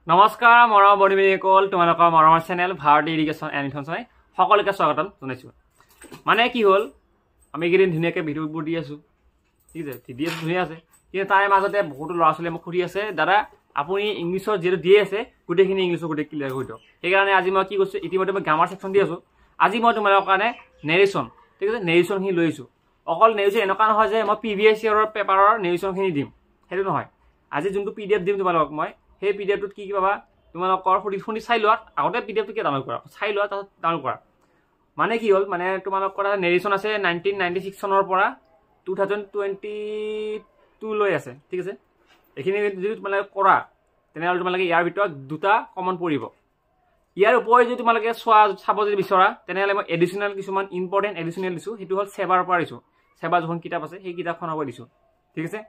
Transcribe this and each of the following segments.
নমস্কাৰ মৰম বন্ধুসকল, তোমালোকৰ মৰমৰ চেনেল ভাৰতী ইৰিগেশ্যন এণ্ড মিছনে সকলোকে স্বাগতম জনাইছোঁ। মানে কি হ'ল, আমি এইকেইদিন ধুনীয়াকৈ ভিডিঅ'বোৰ দি আছোঁ, ঠিক আছে, দি আছোঁ, ধুনীয়া আছে। কিন্তু তাৰে মাজতে বহুতো ল'ৰা ছোৱালীয়ে মোক সুধি আছে, দাদা আপুনি ইংলিছত যিহেতু দিয়ে আছে গোটেইখিনি ইংলিছত গোটেই ক্লিয়াৰ কৰি দিয়ক। সেইকাৰণে আজি মই কি কৈছোঁ, ইতিমধ্যে মই গ্ৰামাৰ ছেকশ্যন দি আছোঁ। আজি মই তোমালোকৰ কাৰণে নেৰেশ্যন, ঠিক আছে, নেৰেশ্যনখিনি লৈ আহিছোঁ। অকল নেৰেশ্যন এনেকুৱা নহয় যে মই প্ৰিভিয়াছ ইয়েৰৰ পেপাৰৰ নেৰেশ্যনখিনি দিম, সেইটো নহয়। আজি যোনটো PDF দিম তোমালোকক মই, সেই PDFটোত কি কি পাবা তোমালোকৰ শুনি চাই লোৱা। আগতে PDFটো কি ডাউনলোড কৰা, চাই লোৱা, তাৰপিছত ডাউনলোড কৰা। মানে কি হ'ল, মানে তোমালোকৰ নেৰেশ্যন আছে 1996 চনৰ পৰা 2022 লৈ আছে, ঠিক আছে। এইখিনি যদি তোমালোকে কৰা তেনেহ'লে তোমালোকে ইয়াৰ ভিতৰত দুটা কমন পৰিব। ইয়াৰ উপৰি যদি তোমালোকে চাব যদি বিচৰা তেনেহ'লে মই এডিশ্যনেল কিছুমান ইম্পৰ্টেণ্ট এডিশ্যনেল দিছোঁ। সেইটো হ'ল চেবাৰ পৰা দিছোঁ। চেবাৰ যোনখন কিতাপ আছে সেই কিতাপখনৰ পৰা দিছোঁ, ঠিক আছে।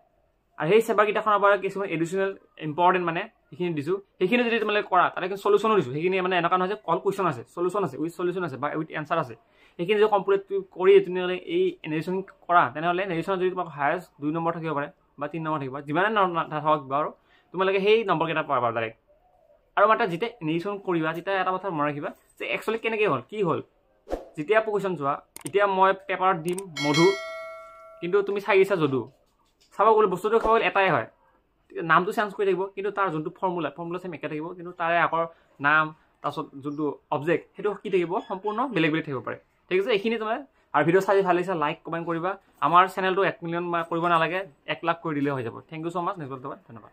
আৰু সেই চেবাৰ কিতাপখনৰ পৰা কিছুমান এডিশ্যনেল ইম্পৰ্টেণ্ট মানে সেইখিনি দিছোঁ। সেইখিনি যদি তোমালোকে কৰা তাতে কিন্তু চলিউশ্যনো দিছোঁ। সেইখিনি মানে এনেকুৱা নহয় যে অল কুৱেশ্যন আছে, চলিউশ্যন আছে, উইথ চলিউশ্যন আছে বা উইথ এনচাৰ আছে। সেইখিনি যদি কমপ্লিট কৰি তেনেহ'লে এই নেৰেশ্যন কৰা তেনেহ'লে নেৰেশ্যনত যদি তোমাক হায়েষ্ট 2 নম্বৰ থাকিব পাৰে বা 3 নম্বৰ থাকিব, যিমানে নাথাকক বাৰু তোমালোকে সেই নম্বৰকেইটা পাবা ডাইৰেক্ট। আৰু মাত্ৰ যেতিয়া নেৰেশ্যন কৰিবা তেতিয়া এটা কথা মনত ৰাখিবা যে একচুৱেলি কেনেকৈ হ'ল, কি হ'ল। যেতিয়া কুৱেশ্যন চোৱা, এতিয়া মই পেপাৰত দিম মধু, কিন্তু তুমি চাই দিছা যদু। চাব গ'লে বস্তুটো খাব এটাই হয়, নামটো চেঞ্জ কৰি থাকিব, কিন্তু তাৰ যোনটো ফৰ্মুলা চেম একে থাকিব, কিন্তু তাৰে আগৰ নাম তাৰপিছত যোনটো অবজেক্ট সেইটো কি থাকিব সম্পূৰ্ণ বেলেগ বেলেগ থাকিব পাৰে, ঠিক আছে। এইখিনি তোমাৰ আৰু ভিডিঅ' চাই ভাল লাগিছে লাইক কমেণ্ট কৰিবা। আমাৰ চেনেলটো 1 মিলিয়ন কৰিব নালাগে, 1 লাখ কৰি দিলে হৈ যাব। Thank you so' much, next ধন্যবাদ।